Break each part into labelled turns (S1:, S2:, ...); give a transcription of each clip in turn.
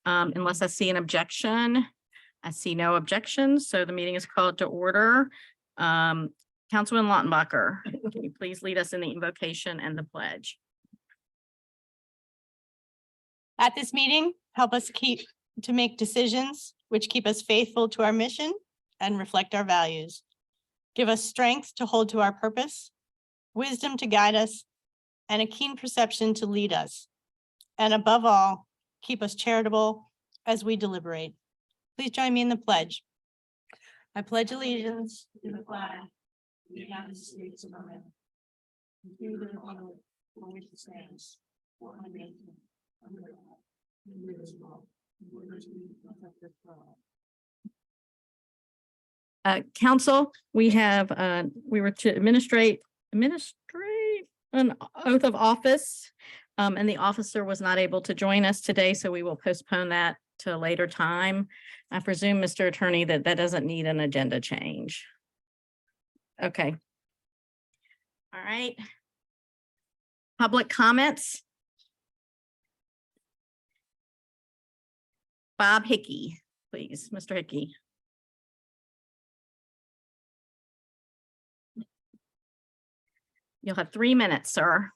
S1: Unless I see an objection. I see no objections, so the meeting is called to order. Councilman Lautenbacher, can you please lead us in the invocation and the pledge?
S2: At this meeting, help us to make decisions which keep us faithful to our mission and reflect our values. Give us strength to hold to our purpose, wisdom to guide us, and a keen perception to lead us. And above all, keep us charitable as we deliberate. Please join me in the pledge. I pledge allegiance to the flag of the United States of America, and to the republic for which it stands, one nation, under God, indivisible, with liberty and justice for all.
S1: Council, we were to administrate an oath of office, and the officer was not able to join us today, so we will postpone that to a later time. I presume, Mr. Attorney, that doesn't need an agenda change. Okay. All right. Public comments. Bob Hickey, please, Mr. Hickey. You'll have 3 minutes, sir.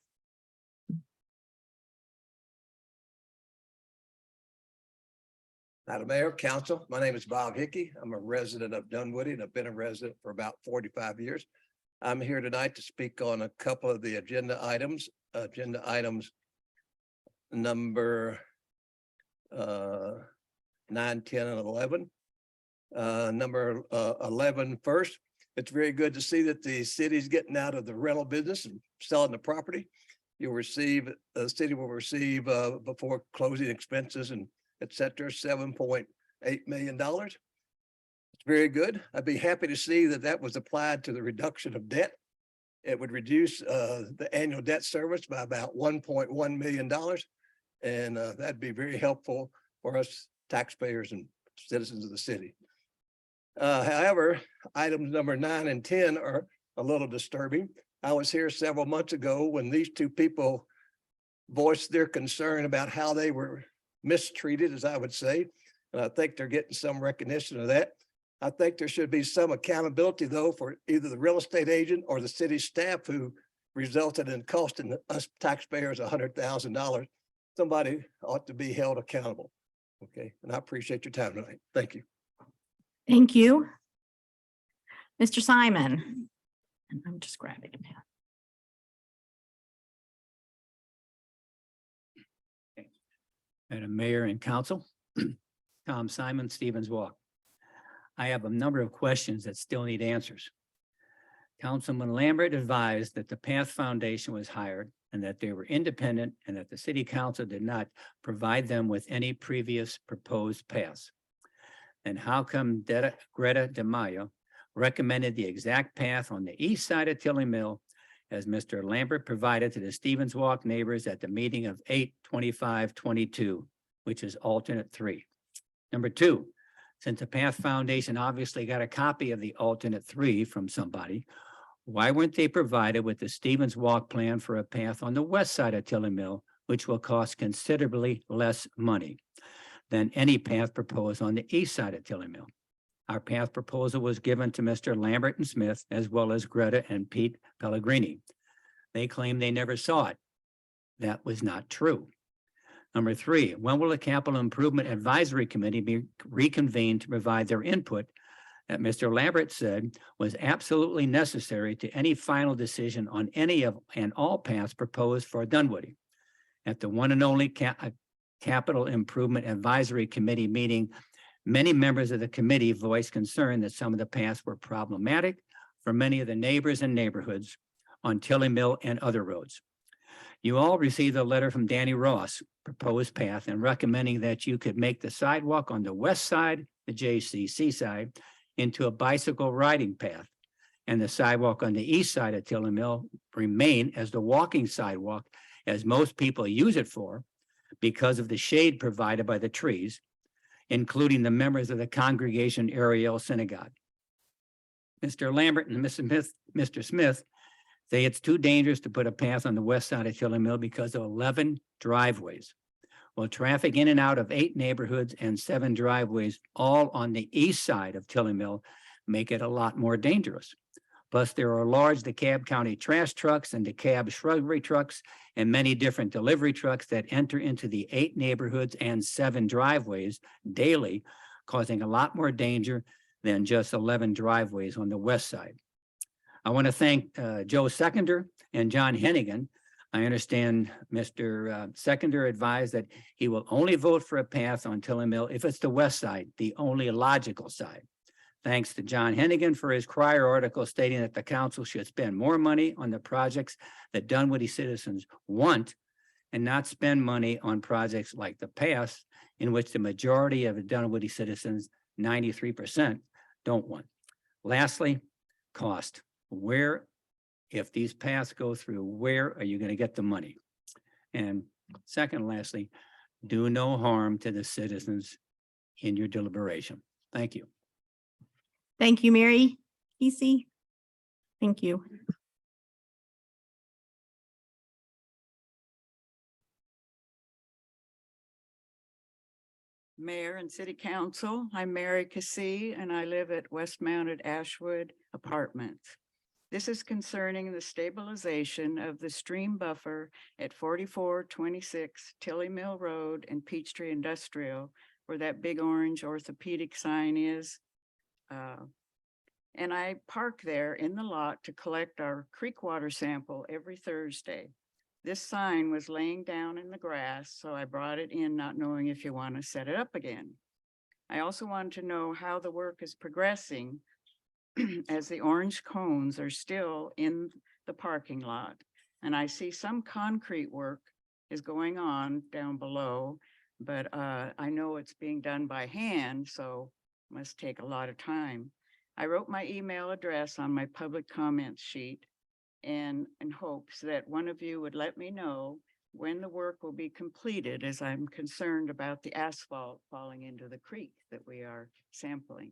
S3: Madam Mayor, Council, my name is Bob Hickey. I'm a resident of Dunwoody and I've been a resident for about 45 years. I'm here tonight to speak on a couple of the agenda items. Number 9, 10, and 11. Number 11 first. It's very good to see that the city's getting out of the rental business and selling the property. The city will receive before closing expenses and et cetera, $7.8 million. It's very good. I'd be happy to see that was applied to the reduction of debt. It would reduce the annual debt service by about $1.1 million. And that'd be very helpful for us taxpayers and citizens of the city. However, items number 9 and 10 are a little disturbing. I was here several months ago when these two people voiced their concern about how they were mistreated, as I would say. And I think they're getting some recognition of that. I think there should be some accountability, though, for either the real estate agent or the city staff who resulted in costing us taxpayers $100,000. Somebody ought to be held accountable. Okay, and I appreciate your time tonight. Thank you.
S1: Thank you. Mr. Simon. And I'm just grabbing a pen.
S4: Madam Mayor and Council, Tom Simon, Stevens Walk. I have a number of questions that still need answers. Councilman Lambert advised that the Path Foundation was hired and that they were independent and that the City Council did not provide them with any previous proposed paths. And how come Greta DeMaio recommended the exact path on the east side of Tilly Mill as Mr. Lambert provided to the Stevens Walk neighbors at the meeting of 8/25/22, which is alternate 3. Number 2, since the Path Foundation obviously got a copy of the alternate 3 from somebody, why weren't they provided with the Stevens Walk plan for a path on the west side of Tilly Mill, which will cost considerably less money than any path proposed on the east side of Tilly Mill? Our path proposal was given to Mr. Lambert and Smith, as well as Greta and Pete Pellegrini. They claim they never saw it. That was not true. Number 3, when will the Capital Improvement Advisory Committee be reconvened to provide their input that Mr. Lambert said was absolutely necessary to any final decision on any of and all paths proposed for Dunwoody? At the one and only Capital Improvement Advisory Committee meeting, many members of the committee voiced concern that some of the paths were problematic for many of the neighbors and neighborhoods on Tilly Mill and other roads. You all received a letter from Danny Ross, proposed path, and recommending that you could make the sidewalk on the west side, the JCC side, into a bicycle riding path, and the sidewalk on the east side of Tilly Mill remain as the walking sidewalk, as most people use it for, because of the shade provided by the trees, including the members of the Congregation Ariel Synagogue. Mr. Lambert and Mr. Smith say it's too dangerous to put a path on the west side of Tilly Mill because of 11 driveways. Well, traffic in and out of 8 neighborhoods and 7 driveways, all on the east side of Tilly Mill, make it a lot more dangerous. Plus, there are large DeKalb County trash trucks and DeKalb shrubbery trucks and many different delivery trucks that enter into the 8 neighborhoods and 7 driveways daily, causing a lot more danger than just 11 driveways on the west side. I want to thank Joe Seconder and John Hennigan. I understand Mr. Seconder advised that he will only vote for a path on Tilly Mill if it's the west side, the only logical side. Thanks to John Hennigan for his prior article stating that the council should spend more money on the projects that Dunwoody citizens want and not spend money on projects like the path in which the majority of the Dunwoody citizens, 93%, don't want. Lastly, cost. Where, if these paths go through, where are you going to get the money? And second, lastly, do no harm to the citizens in your deliberation. Thank you.
S1: Thank you, Mary. Casey. Thank you.
S5: Mayor and City Council, I'm Mary Cassie, and I live at West Mounted Ashwood Apartments. This is concerning the stabilization of the stream buffer at 4426 Tilly Mill Road and Peachtree Industrial, where that big orange orthopedic sign is. And I park there in the lot to collect our creek water sample every Thursday. This sign was laying down in the grass, so I brought it in not knowing if you want to set it up again. I also wanted to know how the work is progressing as the orange cones are still in the parking lot. And I see some concrete work is going on down below, but I know it's being done by hand, so it must take a lot of time. I wrote my email address on my public comments sheet and in hopes that one of you would let me know when the work will be completed, as I'm concerned about the asphalt falling into the creek that we are sampling.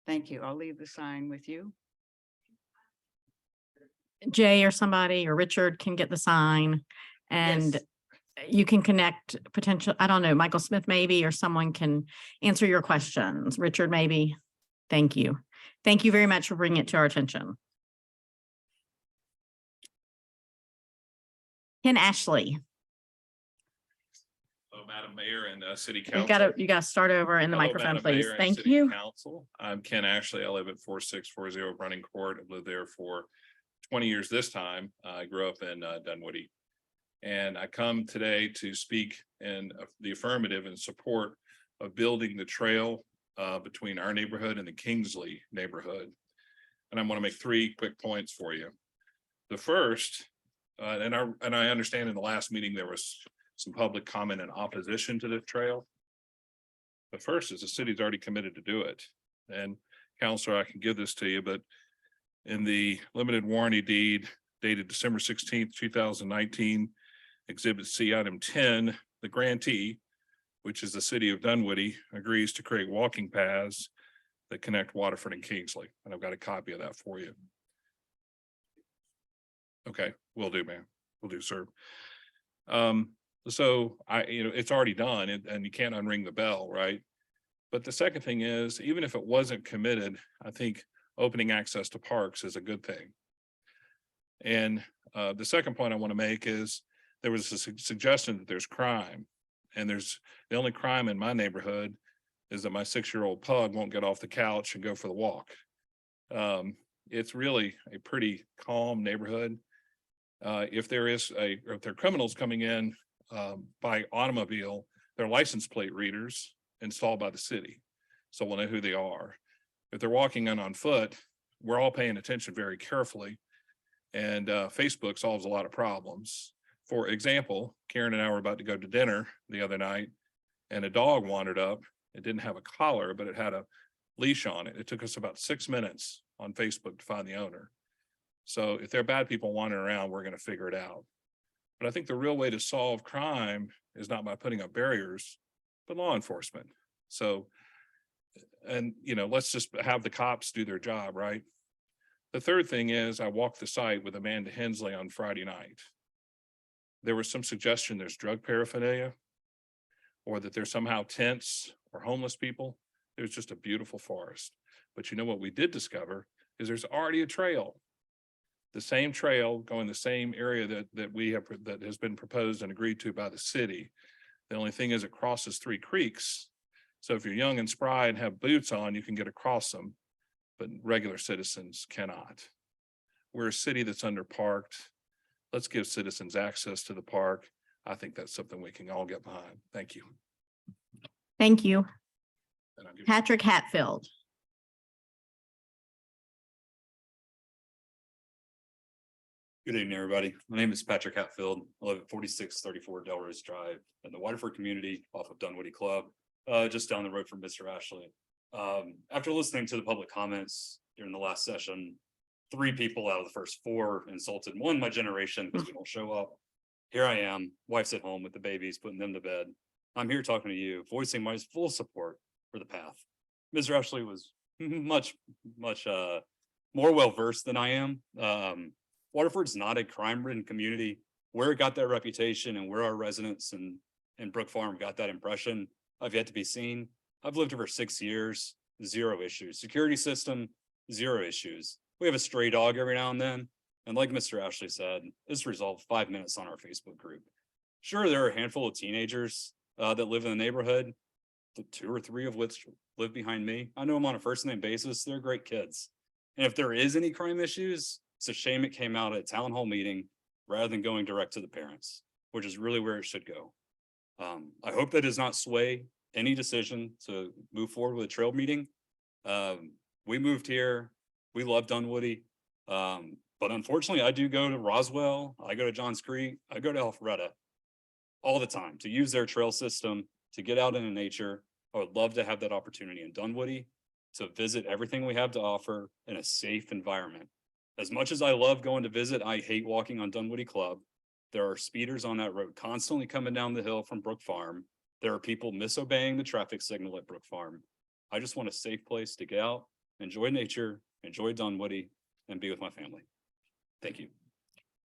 S5: Thank you. I'll leave the sign with you.
S1: Jay or somebody or Richard can get the sign and
S5: Yes.
S1: you can connect potential, I don't know, Michael Smith maybe, or someone can answer your questions. Richard, maybe. Thank you. Thank you very much for bringing it to our attention. Ken Ashley,
S6: Hello, Madam Mayor and City
S1: you
S6: Council.
S1: gotta start over in the
S6: Hello,
S1: microphone,
S6: Madam
S1: please.
S6: Mayor and
S1: Thank
S6: City
S1: you.
S6: Council. I'm Ken Ashley. I live at 4640 Running Court. I've lived there for 20 years this time. I grew up in Dunwoody. And I come today to speak in the affirmative in support of building the trail between our neighborhood and the Kingsley neighborhood. And I'm going to make 3 quick points for you. The first, and I understand in the last meeting there was some public comment in opposition to the trail. The first is the city's already committed to do it. And Counselor, I can give this to you, but in the limited warranty deed dated December 16th, 2019, Exhibit C, Item 10, the grantee, which is the city of Dunwoody, agrees to create walking paths that connect Waterford and Kingsley. And I've got a copy of that for you. Okay, will do, ma'am. Will do, sir. So it's already done and you can't unring the bell, right? But the second thing is, even if it wasn't committed, I think opening access to parks is a good thing. And the second point I want to make is there was a suggestion that there's crime, and the only crime in my neighborhood is that my 6-year-old pug won't get off the couch and go for the walk. It's really a pretty calm neighborhood. If there are criminals coming in by automobile, they're license plate readers installed by the city, so we'll know who they are. If they're walking in on foot, we're all paying attention very carefully, and Facebook solves a lot of problems. For example, Karen and I were about to go to dinner the other night, and a dog wandered up. It didn't have a collar, but it had a leash on it. It took us about 6 minutes on Facebook to find the owner. So if there are bad people wandering around, we're going to figure it out. But I think the real way to solve crime is not by putting up barriers, but law enforcement. So, and let's just have the cops do their job, right? The third thing is I walked the site with Amanda Hensley on Friday night. There was some suggestion there's drug paraphernalia. or that there's somehow tents or homeless people. There's just a beautiful forest. But you know what we did discover is there's already a trail. The same trail going the same area that has been proposed and agreed to by the city. The only thing is it crosses 3 creeks. So if you're young and spry and have boots on, you can get across them, but regular citizens cannot. We're a city that's underparked. Let's give citizens access to the park. I think that's something we can all get behind. Thank you.
S1: Thank you.
S6: And I'll give you-
S1: Patrick Hatfield.
S7: Good evening, everybody. My name is Patrick Hatfield. I live at 4634 Delrose Drive in the Waterford community off of Dunwoody Club, just down the road from Mr. Ashley. After listening to the public comments during the last session, 3 people out of the first 4 insulted my generation because we don't show up. Here I am, wife's at home with the babies, putting them to bed. I'm here talking to you, voicing my full support for the path. Mr. Ashley was much more well-versed than I am. Waterford's not a crime-ridden community. Where it got that reputation and where our residents and Brook Farm got that impression, I've yet to be seen. I've lived here for 6 years, 0 issues. Security system, 0 issues. We have a stray dog every now and then. And like Mr. Ashley said, this resolved 5 minutes on our Facebook group. Sure, there are a handful of teenagers that live in the neighborhood, the 2 or 3 of which live behind me. I know them on a first name basis. They're great kids. And if there is any crime issues, it's a shame it came out at a town hall meeting rather than going direct to the parents, which is really where it should go. I hope that does not sway any decision to move forward with a trail meeting. We moved here. We love Dunwoody. But unfortunately, I do go to Roswell. I go to Johns Creek. I go to Alpharetta all the time to use their trail system to get out into nature. I would love to have that opportunity in Dunwoody to visit everything we have to offer in a safe environment. As much as I love going to visit, I hate walking on Dunwoody Club. There are speeders on that road constantly coming down the hill from Brook Farm. There are people misobeying the traffic signal at Brook Farm. I just want a safe place to get out, enjoy nature, enjoy Dunwoody, and be with my family. Thank you.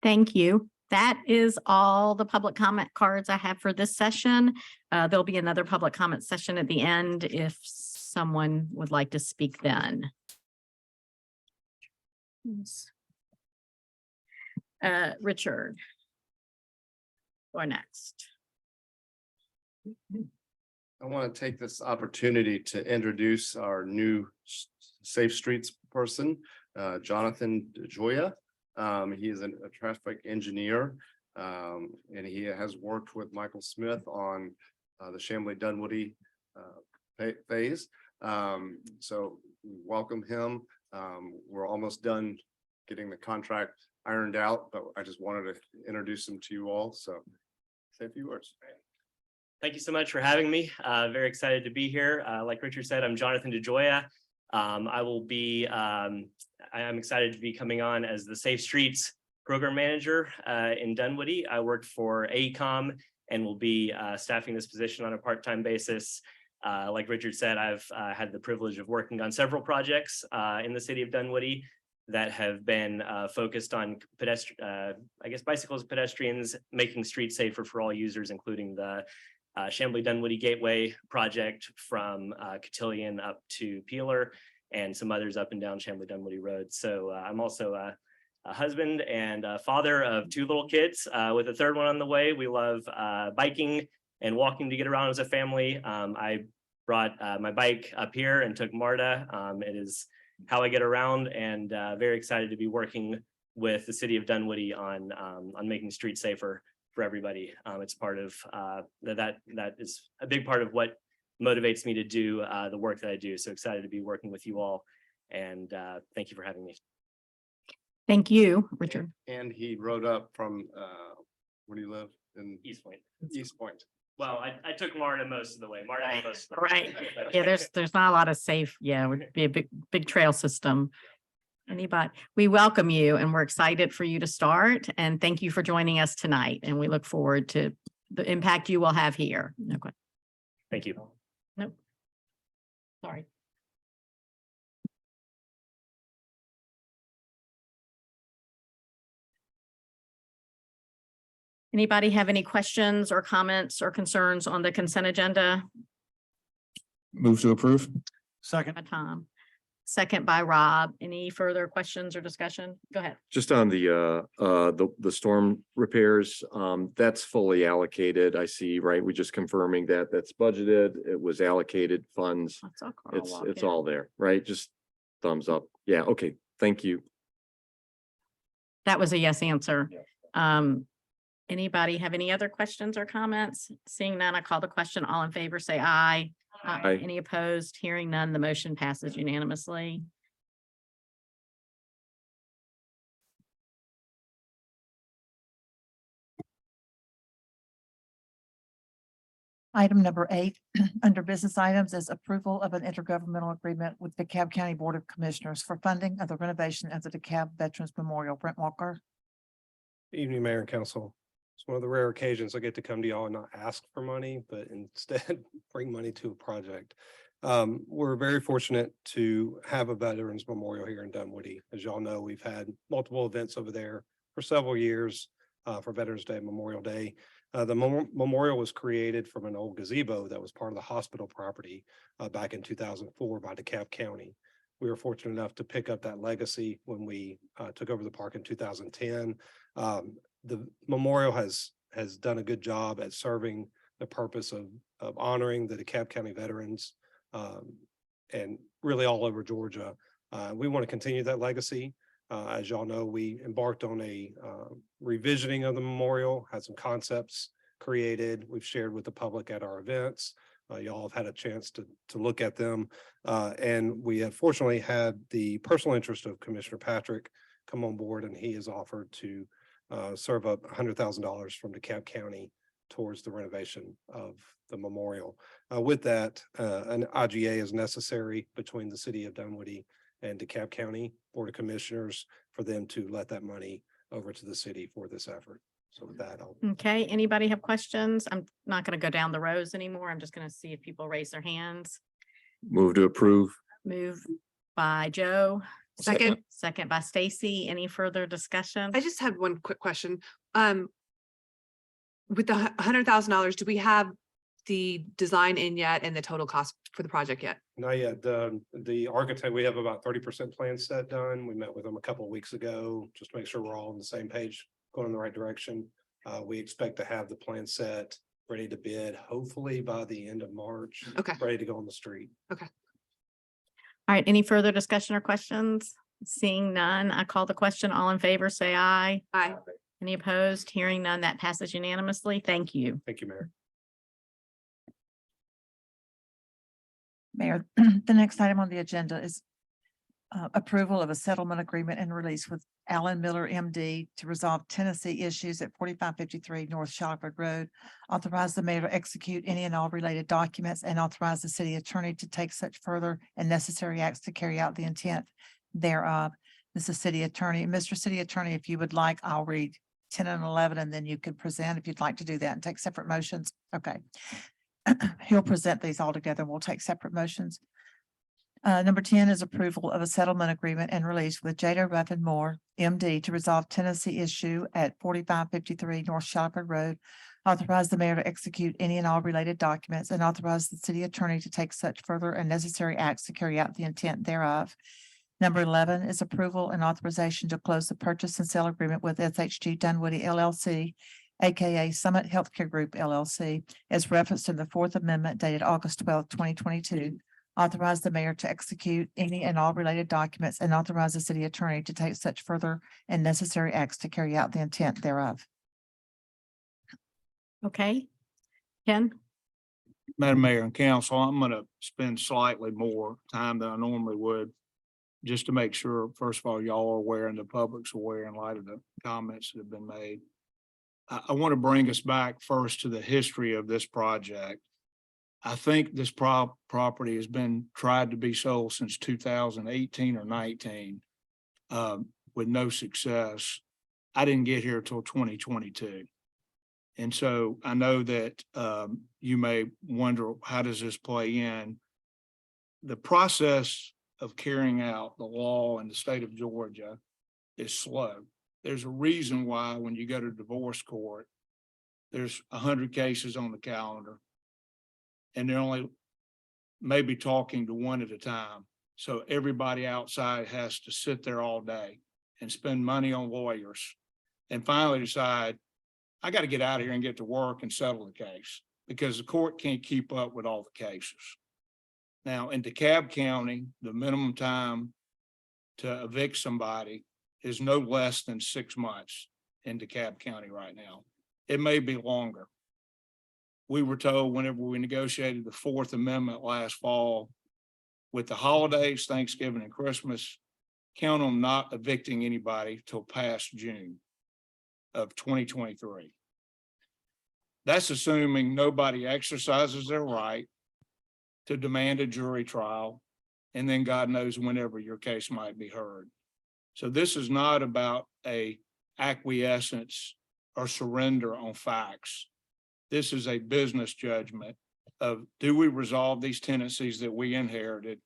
S1: Thank you. That is all the public comment cards I have for this session. There'll be another public comment session at the end if someone would like to speak then. Richard. Or next.
S8: I want to take this opportunity to introduce our new Safe Streets person, Jonathan DeJoya. He is a traffic engineer, and he has worked with Michael Smith on the Chamblee Dunwoody phase. So welcome him. We're almost done getting the contract ironed out, but I just wanted to introduce him to you all. So say a few words.
S9: Thank you so much for having me. Very excited to be here. Like Richard said, I'm Jonathan DeJoya. I'm excited to be coming on as the Safe Streets Program Manager in Dunwoody. I worked for AECOM and will be staffing this position on a part-time basis. Like Richard said, I've had the privilege of working on several projects in the city of Dunwoody that have been focused on bicycles, pedestrians, making streets safer for all users, including the Chamblee Dunwoody Gateway project from Cotillion up to Peeler and some others up and down Chamblee Dunwoody Road. So I'm also a husband and a father of 2 little kids with a 3rd one on the way. We love biking and walking to get around as a family. I brought my bike up here and took Marta. It is how I get around, and very excited to be working with the city of Dunwoody on making streets safer for everybody. It's part of that is a big part of what motivates me to do the work that I do. So excited to be working with you all, and thank you for having me.
S1: Thank you, Richard.
S8: And he rode up from, where do you live? In
S9: East Point.
S8: East Point.
S9: Well, I took Marta most of the way. Marta
S1: Right,
S9: most of the way.
S1: right. Yeah, there's not a lot of safe, would be a big trail system. Anybody, we welcome you and we're excited for you to start, and thank you for joining us tonight. And we look forward to the impact you will have here. Okay.
S9: Thank you.
S1: Nope. Sorry. Anybody have any questions or comments or concerns on the consent agenda?
S10: Move to approve.
S11: Second.
S1: By Tom, second by Rob. Any further questions or discussion? Go ahead.
S10: Just on the storm repairs, that's fully allocated. I see, right? We just confirming that that's budgeted. It was allocated funds.
S1: I saw Carl walk
S10: It's
S1: in.
S10: all there, right? Just thumbs up. Yeah, okay. Thank you.
S1: That was a yes answer. Anybody have any other questions or comments? Seeing none, I call the question. All in favor, say aye.
S10: Aye.
S1: Any opposed? Hearing none, the motion passes unanimously.
S12: Item number 8, under business items, is approval of an intergovernmental agreement with the DeKalb County Board of Commissioners for funding of the renovation of the DeKalb Veterans Memorial. Brent Walker.
S11: Evening, Mayor and Council. It's one of the rare occasions I get to come to y'all and not ask for money, but instead bring money to a project. We're very fortunate to have a Veterans Memorial here in Dunwoody. As y'all know, we've had multiple events over there for several years for Veterans Day, Memorial Day. The memorial was created from an old gazebo that was part of the hospital property back in 2004 by DeKalb County. We were fortunate enough to pick up that legacy when we took over the park in 2010. The memorial has done a good job at serving the purpose of honoring the DeKalb County veterans and really all over Georgia. We want to continue that legacy. As y'all know, we embarked on a revisioning of the memorial, had some concepts created. We've shared with the public at our events. Y'all have had a chance to look at them. And we have fortunately had the personal interest of Commissioner Patrick come on board, and he has offered to serve up $100,000 from DeKalb County towards the renovation of the memorial. With that, an IGA is necessary between the city of Dunwoody and DeKalb County Board of Commissioners for them to let that money over to the city for this effort. So with that, I'll.
S1: Okay, anybody have questions? I'm not going to go down the rows anymore. I'm just going to see if people raise their hands.
S10: Move to approve.
S1: Move by Joe.
S13: Second.
S1: Second by Stacy. Any further discussion?
S13: I just had one quick question. With the $100,000, do we have the design in yet and the total cost for the project yet?
S11: Not yet. The architect, we have about 30% plan set done. We met with them a couple of weeks ago, just to make sure we're all on the same page, going in the right direction. We expect to have the plan set ready to bid, hopefully by the end of March.
S13: Okay.
S11: Ready to go on the street.
S1: All right, any further discussion or questions? Seeing none, I call the question. All in favor, say aye.
S13: Aye.
S1: Any opposed? Hearing none, that passes unanimously. Thank you.
S11: Thank you, Mayor.
S12: Mayor, the next item on the agenda is approval of a settlement agreement and release with Alan Miller, MD, to resolve Tennessee issues at 4553 North Shelford Road. Authorize the mayor to execute any and all related documents and authorize the city attorney to take such further and necessary acts to carry out the intent thereof. This is city attorney. Mr. City Attorney, if you would like, I'll read 10 and 11, and then you could present if you'd like to do that and take separate motions. Okay. He'll present these all together. We'll take separate motions. Number 10 is approval of a settlement agreement and release with Jada Ruffin Moore, MD, to resolve Tennessee issue at 4553 North Shelford Road. Authorize the mayor to execute any and all related documents and authorize the city attorney to take such further and necessary acts to carry out the intent thereof. Number 11 is approval and authorization to close the purchase and sale agreement with SHG Dunwoody LLC, aka Summit Healthcare Group LLC, as referenced in the Fourth Amendment dated August 12th, 2022. Authorize the mayor to execute any and all related documents and authorize the city attorney to take such further and necessary acts to carry out the intent thereof.
S1: Okay. Ken?
S14: Madam Mayor and Council, I'm going to spend slightly more time than I normally would, just to make sure, first of all, y'all are aware and the public's aware in light of the comments that have been made. I want to bring us back first to the history of this project. I think this property has been tried to be sold since 2018 or 19 with no success. I didn't get here till 2022. And so I know that you may wonder, how does this play in? The process of carrying out the law in the state of Georgia is slow. There's a reason why when you go to divorce court, there's 100 cases on the calendar. And they're only maybe talking to one at a time. So everybody outside has to sit there all day and spend money on lawyers and finally decide, I got to get out of here and get to work and settle the case because the court can't keep up with all the cases. Now, in DeKalb County, the minimum time to evict somebody is no less than 6 months in DeKalb County right now. It may be longer. We were told whenever we negotiated the Fourth Amendment last fall, with the holidays, Thanksgiving and Christmas, count on not evicting anybody till past June of 2023. That's assuming nobody exercises their right to demand a jury trial, and then God knows whenever your case might be heard. So this is not about a acquiescence or surrender on facts. This is a business judgment of, do we resolve these tenancies that we inherited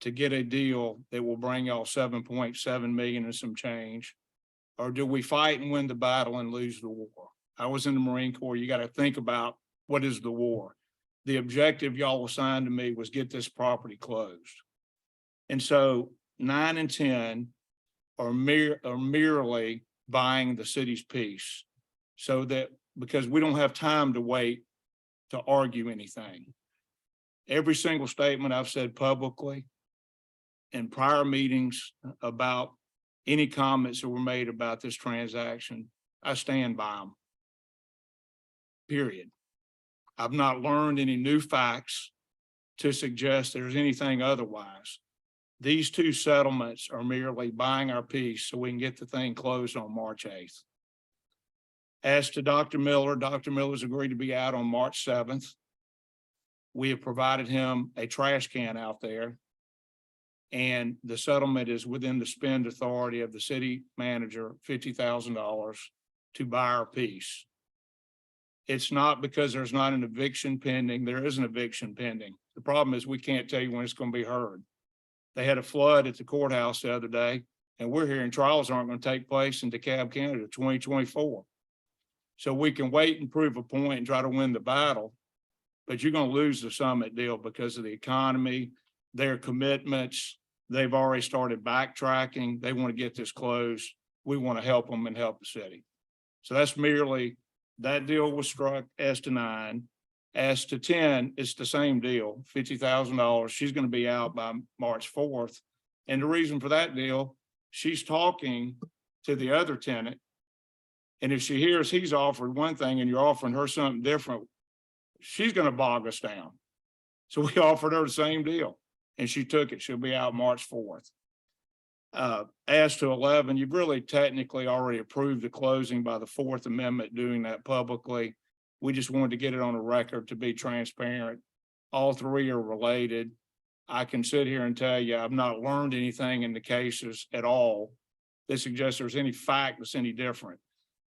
S14: to get a deal that will bring y'all 7.7 million and some change? Or do we fight and win the battle and lose the war? I was in the Marine Corps. You got to think about, what is the war? The objective y'all assigned to me was get this property closed. And so 9 and 10 are merely buying the city's peace, so that, because we don't have time to wait to argue anything. Every single statement I've said publicly in prior meetings about any comments that were made about this transaction, I stand by them. Period. I've not learned any new facts to suggest there's anything otherwise. These two settlements are merely buying our peace so we can get the thing closed on March 8th. As to Dr. Miller's agreed to be out on March 7th. We have provided him a trash can out there. And the settlement is within the spend authority of the city manager, $50,000 to buy our peace. It's not because there's not an eviction pending. There is an eviction pending. The problem is we can't tell you when it's going to be heard. They had a flood at the courthouse the other day, and we're hearing trials aren't going to take place in DeKalb County to 2024. So we can wait and prove a point and try to win the battle, but you're going to lose the Summit deal because of the economy, their commitments. They've already started backtracking. They want to get this closed. We want to help them and help the city. So that's merely, that deal was struck as to 9. As to 10, it's the same deal, $50,000. She's going to be out by March 4th. And the reason for that deal, she's talking to the other tenant. And if she hears he's offered one thing and you're offering her something different, she's going to bog us down. So we offered her the same deal and she took it. She'll be out March 4th. As to 11, you've really technically already approved the closing by the Fourth Amendment, doing that publicly. We just wanted to get it on a record to be transparent. All three are related. I can sit here and tell you, I've not learned anything in the cases at all that suggests there's any fact that's any different.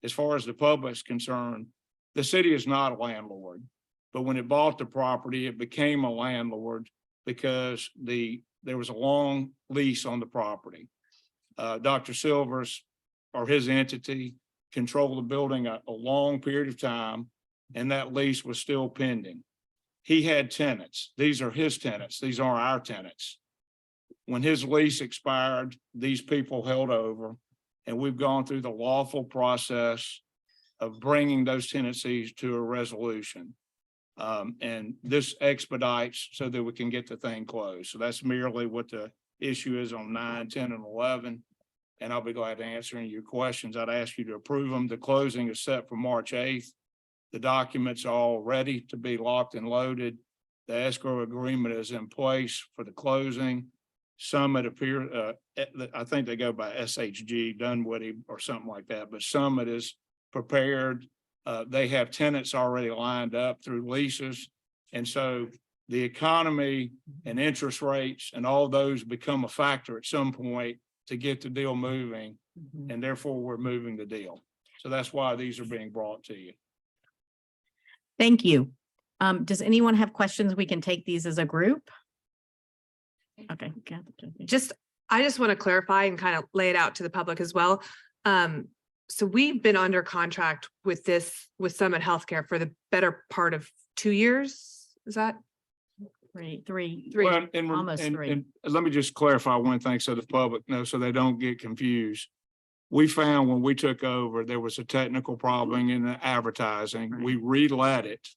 S14: As far as the public's concerned, the city is not a landlord, but when it bought the property, it became a landlord because there was a long lease on the property. Dr. Silvers, or his entity, controlled the building a long period of time, and that lease was still pending. He had tenants. These are his tenants. These aren't our tenants. When his lease expired, these people held over, and we've gone through the lawful process of bringing those tenancies to a resolution. And this expedites so that we can get the thing closed. So that's merely what the issue is on 9, 10, and 11. And I'll be glad to answer any of your questions. I'd ask you to approve them. The closing is set for March 8th. The documents are all ready to be locked and loaded. The escrow agreement is in place for the closing. Summit I think they go by SHG, Dunwoody or something like that, but Summit is prepared. They have tenants already lined up through leases. And so the economy and interest rates and all those become a factor at some point to get the deal moving. And therefore we're moving the deal. So that's why these are being brought to you.
S1: Thank you. Does anyone have questions? We can take these as a group. Okay.
S13: I just want to clarify and kind of lay it out to the public as well. so we've been under contract with this, with Summit Healthcare for the better part of 2 years. Is that?
S1: Three.
S14: Well, and,
S1: almost
S14: and,
S1: three.
S14: and let me just clarify one thing so the public knows, so they don't get confused. We found when we took over, there was a technical problem in the advertising. We relet it.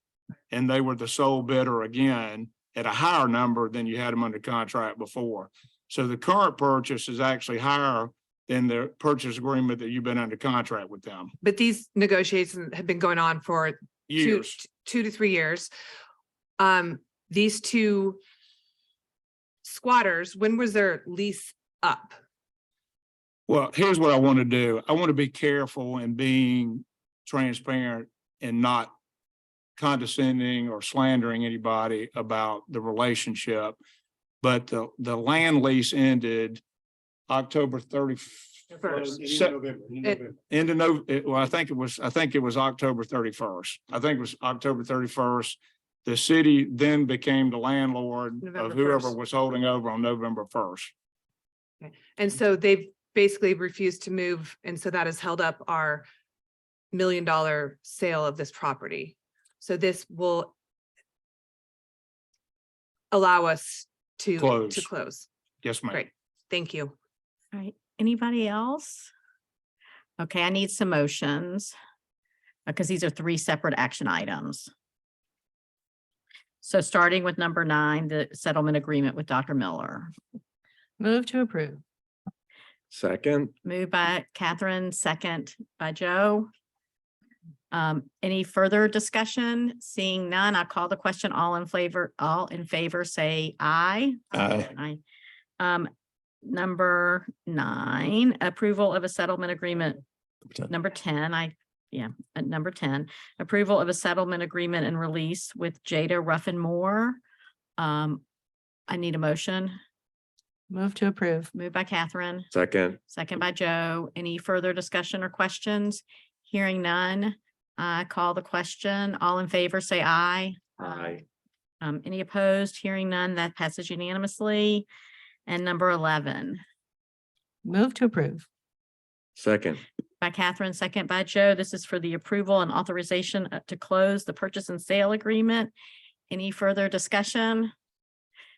S14: And they were the sole bidder again at a higher number than you had them under contract before. So the current purchase is actually higher than the purchase agreement that you've been under contract with them.
S13: But these negotiations have been going on for
S14: Years.
S13: 2 to 3 years. These two squatters, when was their lease up?
S14: Well, here's what I want to do. I want to be careful in being transparent and not condescending or slandering anybody about the relationship. But the land lease ended October 31st. End of November. Well, I think it was October 31st. I think it was October 31st. The city then became the landlord
S13: November
S14: of whoever
S13: 1st.
S14: was holding over on November 1st.
S13: And so they've basically refused to move. And so that has held up our $1 million sale of this property. So this will allow us to
S14: Close.
S13: close.
S14: Yes, ma'am.
S13: Great. Thank you.
S1: All right, anybody else? Okay, I need some motions because these are 3 separate action items. So starting with number 9, the settlement agreement with Dr. Miller.
S2: Move to approve.
S10: Second,
S1: Moved by Catherine, second by Joe. Any further discussion? Seeing none, I call the question. All in favor, say aye.
S10: Aye.
S1: Aye. Number 9, approval of a settlement agreement. Number 10, number 10, approval of a settlement agreement and release with Jada Ruffin Moore. I need a motion.
S2: Move to approve.
S1: Moved by Catherine,
S10: second,
S1: second by Joe. Any further discussion or questions? Hearing none, I call the question. All in favor, say aye.
S10: aye,
S1: Any opposed? Hearing none, that passes unanimously. And number 11
S2: Move to approve.
S10: second,
S1: by Catherine, second by Joe. This is for the approval and authorization to close the purchase and sale agreement. Any further discussion?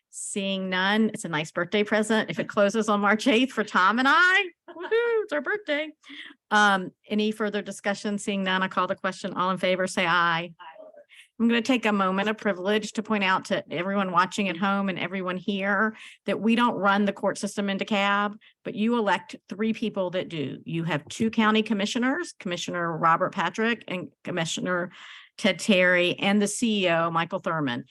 S1: Seeing none, it's a nice birthday present. If it closes on March 8th for Tom and I, woohoo, it's our birthday. Any further discussion? Seeing none, I call the question. All in favor, say aye. I'm going to take a moment of privilege to point out to everyone watching at home and everyone here that we don't run the court system in DeKalb, but you elect 3 people that do. You have 2 county commissioners, Commissioner Robert Patrick and Commissioner Ted Terry, and the CEO, Michael Thurman.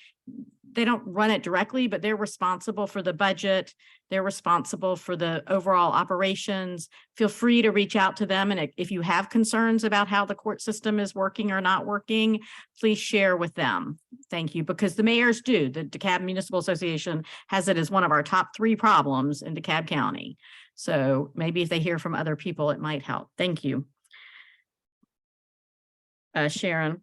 S1: They don't run it directly, but they're responsible for the budget. They're responsible for the overall operations. Feel free to reach out to them. And if you have concerns about how the court system is working or not working, please share with them. Thank you, because the mayors do. The DeKalb Municipal Association has it as one of our top 3 problems in DeKalb County. So maybe if they hear from other people, it might help. Thank you. Sharon.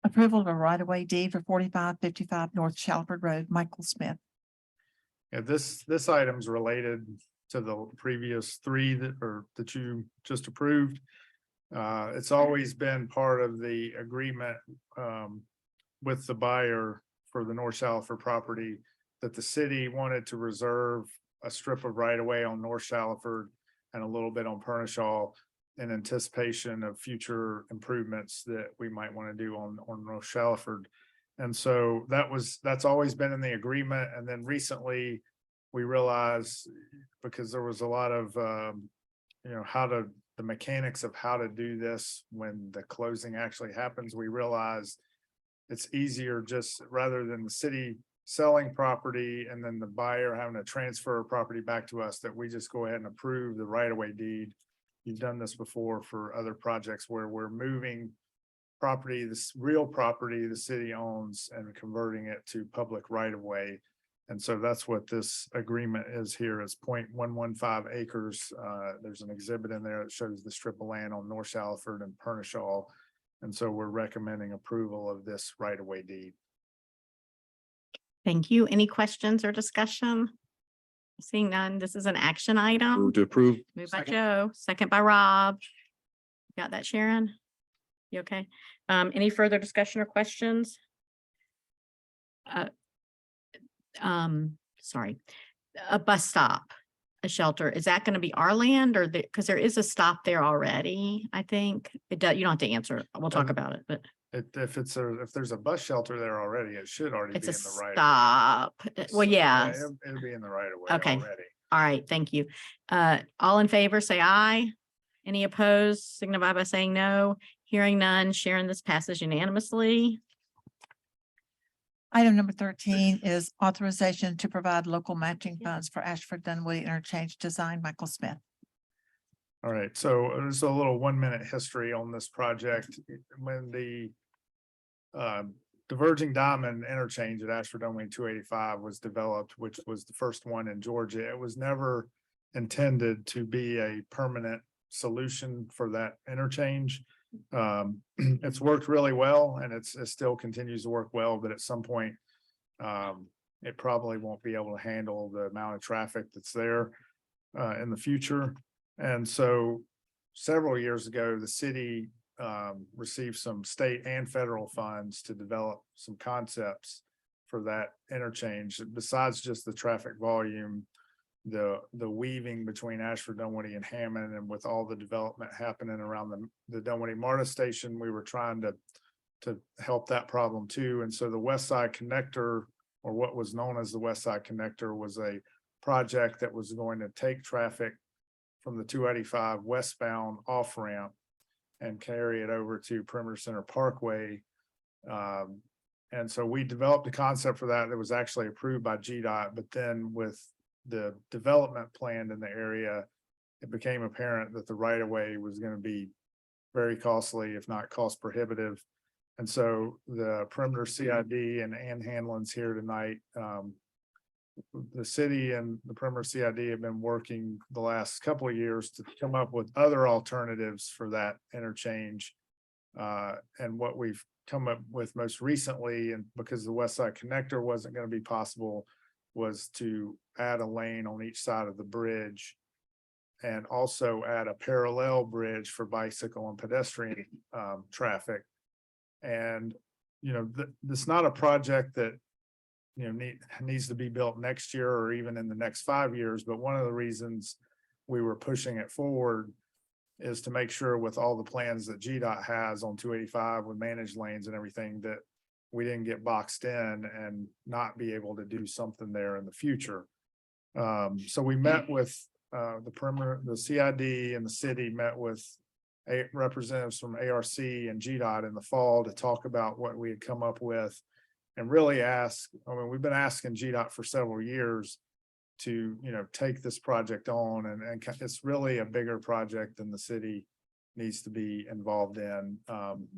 S12: Approval of a right-of-way deed for 4555 North Shalford Road, Michael Smith.
S15: Yeah, this item's related to the previous 3 that you just approved. It's always been part of the agreement with the buyer for the North Shalford property that the city wanted to reserve a strip of right-of-way on North Shalford and a little bit on Pernishaw in anticipation of future improvements that we might want to do on North Shalford. And so that's always been in the agreement. And then recently we realized, because there was a lot of, the mechanics of how to do this when the closing actually happens, we realized it's easier just rather than the city selling property and then the buyer having to transfer property back to us, that we just go ahead and approve the right-of-way deed. You've done this before for other projects where we're moving property, this real property the city owns, and converting it to public right-of-way. And so that's what this agreement is here, is 0.115 acres. There's an exhibit in there that shows the strip of land on North Shalford and Pernishaw. And so we're recommending approval of this right-of-way deed.
S1: Thank you. Any questions or discussion? Seeing none, this is an action item.
S10: Move to approve.
S1: Moved by Joe, second by Rob. Got that, Sharon? You okay? Any further discussion or questions? Sorry, a bus stop, a shelter, is that gonna be our land or because there is a stop there already, I think. It does, you don't have to answer. We'll talk about it, but
S15: If there's a bus shelter there already, it should already be
S1: it's
S15: in
S1: a
S15: the right.
S1: stop. Well, yeah.
S15: It'll be in the right of way
S1: Okay.
S15: already.
S1: All right, thank you. All in favor, say aye. Any opposed, signify by saying no. Hearing none, Sharon, this passes unanimously.
S12: Item number 13 is authorization to provide local matching funds for Ashford Dunwoody Interchange Design, Michael Smith.
S15: All right, so there's a little 1-minute history on this project. When the diverging diamond interchange at Ashford Dunwoody 285 was developed, which was the first one in Georgia, it was never intended to be a permanent solution for that interchange. It's worked really well and it still continues to work well, but at some point it probably won't be able to handle the amount of traffic that's there in the future. And so several years ago, the city received some state and federal funds to develop some concepts for that interchange. Besides just the traffic volume, the weaving between Ashford, Dunwoody and Hammond, and with all the development happening around the Dunwoody MARTA station, we were trying to help that problem too. And so the West Side Connector, or what was known as the West Side Connector, was a project that was going to take traffic from the 285 westbound off ramp and carry it over to Perimeter Center Parkway. And so we developed a concept for that was actually approved by GDOT, but then with the development planned in the area, it became apparent that the right of way was going to be very costly, if not cost prohibitive. And so the Perimeter CID and Ann Hanlon's here tonight. The city and the Perimeter CID have been working the last couple of years to come up with other alternatives for that interchange. And what we've come up with most recently, and because the West Side Connector wasn't going to be possible, was to add a lane on each side of the bridge and also add a parallel bridge for bicycle and pedestrian traffic. And, this is not a project that, needs to be built next year or even in the next 5 years. But one of the reasons we were pushing it forward is to make sure with all the plans that GDOT has on 285 with managed lanes and everything, that we didn't get boxed in and not be able to do something there in the future. So we met with the Perimeter, the CID and the city met with representatives from ARC and GDOT in the fall to talk about what we had come up with and really ask. We've been asking GDOT for several years to, take this project on, and it's really a bigger project than the city needs to be involved in,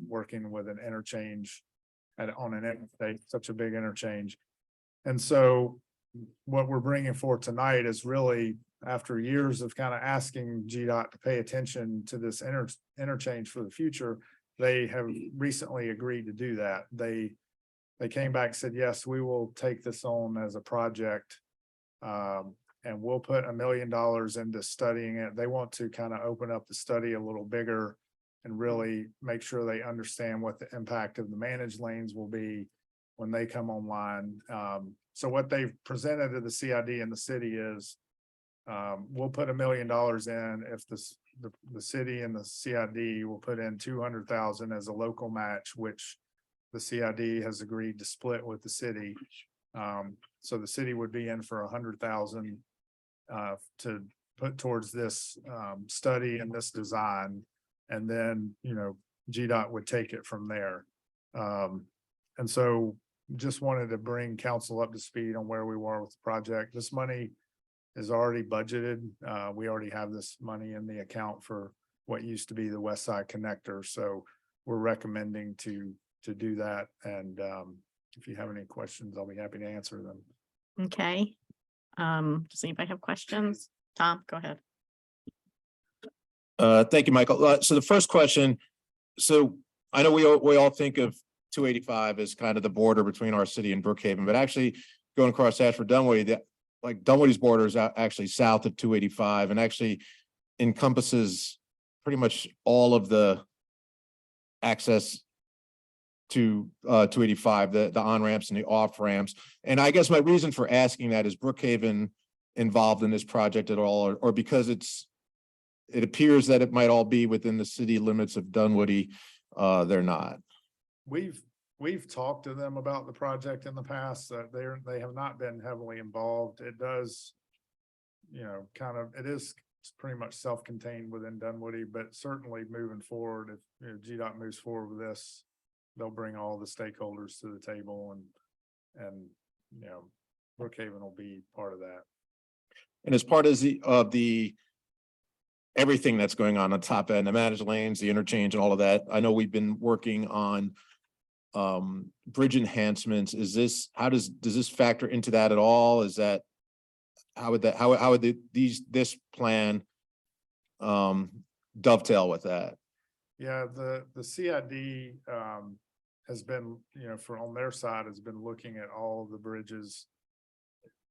S15: working with an interchange on an interstate, such a big interchange. And so what we're bringing forth tonight is really, after years of kind of asking GDOT to pay attention to this interchange for the future, they have recently agreed to do that. They came back and said, yes, we will take this on as a project. And we'll put $1 million into studying it. They want to kind of open up the study a little bigger and really make sure they understand what the impact of the managed lanes will be when they come online. So what they've presented to the CID and the city is, we'll put $1 million in if the city and the CID will put in 200,000 as a local match, which the CID has agreed to split with the city. So the city would be in for 100,000 to put towards this study and this design. And then, GDOT would take it from there. And so just wanted to bring council up to speed on where we were with the project. This money is already budgeted. We already have this money in the account for what used to be the West Side Connector. So we're recommending to do that. And if you have any questions, I'll be happy to answer them.
S1: Okay. Does anybody have questions? Tom, go ahead.
S16: Thank you, Michael. So the first question, so I know we all think of 285 as kind of the border between our city and Brookhaven, but actually going across Ashford Dunwoody, like Dunwoody's border is actually south of 285 and actually encompasses pretty much all of the access to 285, the on ramps and the off ramps. And I guess my reason for asking that is Brookhaven involved in this project at all, or because it appears that it might all be within the city limits of Dunwoody. They're not.
S15: We've talked to them about the project in the past, that they have not been heavily involved. It does, it is pretty much self-contained within Dunwoody, but certainly moving forward, if GDOT moves forward with this, they'll bring all the stakeholders to the table and Brookhaven will be part of that.
S16: And as part of the everything that's going on top end, the managed lanes, the interchange and all of that, I know we've been working on bridge enhancements. Does this factor into that at all? Is that, how would this plan dovetail with that?
S15: Yeah, the CID has been, on their side, has been looking at all of the bridges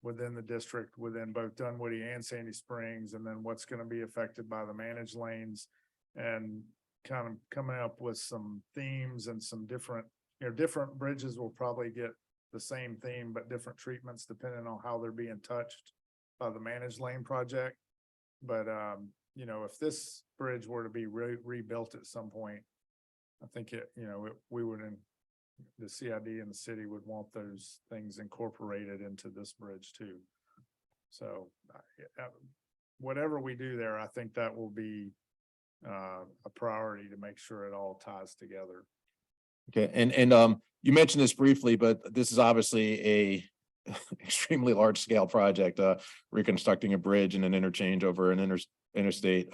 S15: within the district, within both Dunwoody and Sandy Springs, and then what's going to be affected by the managed lanes, and kind of coming up with some themes and some different bridges will probably get the same theme, but different treatments depending on how they're being touched by the managed lane project. But, if this bridge were to be rebuilt at some point, I think the CID and the city would want those things incorporated into this bridge too. So whatever we do there, I think that will be a priority to make sure it all ties together.
S16: Okay, and you mentioned this briefly, but this is obviously a extremely large scale project, reconstructing a bridge and an interchange over an interstate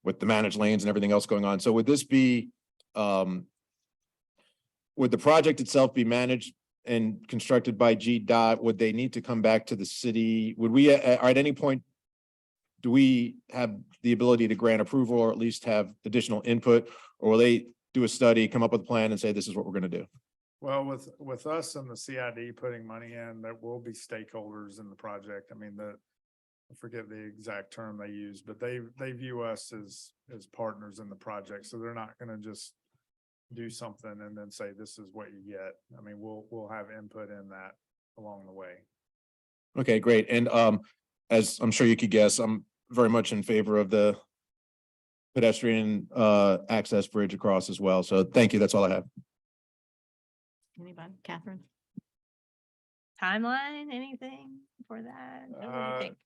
S16: with the managed lanes and everything else going on. So would this be would the project itself be managed and constructed by GDOT? Would they need to come back to the city? Would we, at any point, do we have the ability to grant approval or at least have additional input? Or will they do a study, come up with a plan and say, this is what we're going to do?
S15: Well, with us and the CID putting money in, there will be stakeholders in the project. I mean, I forget the exact term they use, but they view us as partners in the project. So they're not going to just do something and then say, this is what you get. I mean, we'll have input in that along the way.
S16: Okay, great. And as I'm sure you could guess, I'm very much in favor of the pedestrian access bridge across as well. So thank you. That's all I have.
S1: Anybody? Catherine?
S2: Timeline, anything for that? What do you think?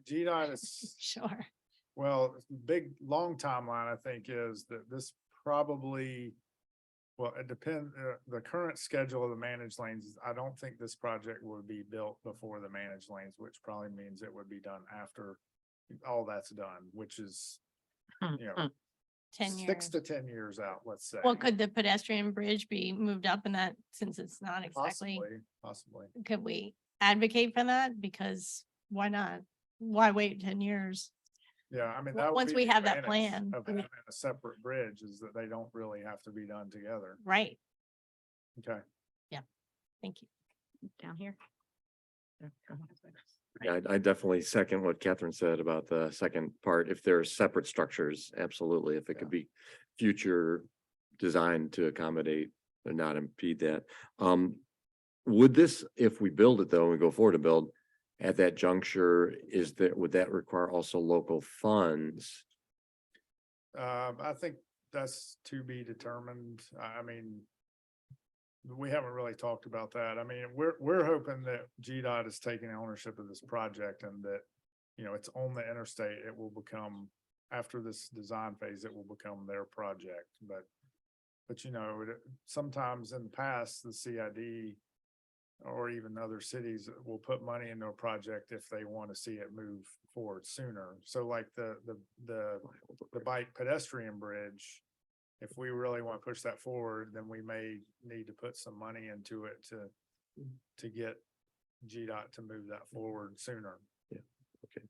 S15: GDOT is
S2: Sure.
S15: well, big long timeline, I think, is that this probably, well, it depends, the current schedule of the managed lanes, I don't think this project would be built before the managed lanes, which probably means it would be done after all that's done, which is,
S2: 10 years.
S15: 6 to 10 years out, let's say.
S2: Well, could the pedestrian bridge be moved up in that, since it's not exactly,
S15: Possibly.
S2: could we advocate for that? Because why not? Why wait 10 years?
S15: Yeah, I mean, that would
S2: Once
S15: be
S2: we
S15: the
S2: have that
S15: advantage
S2: plan,
S15: of having a separate bridge is that they don't really have to be done together.
S2: Right?
S15: Okay.
S2: Thank you.
S1: Down here?
S10: Yeah, I definitely second what Catherine said about the second part. If there are separate structures, absolutely. If it could be future designed to accommodate and not impede that. Would this, if we build it though, and we go forward to build at that juncture, would that require also local funds?
S15: I think that's to be determined. I mean, we haven't really talked about that. I mean, we're hoping that GDOT is taking ownership of this project and that, it's on the interstate. It will become, after this design phase, it will become their project. But sometimes in the past, the CID or even other cities will put money into a project if they want to see it move forward sooner. So like the bike pedestrian bridge, if we really want to push that forward, then we may need to put some money into it to get GDOT to move that forward sooner.
S10: Yeah, okay.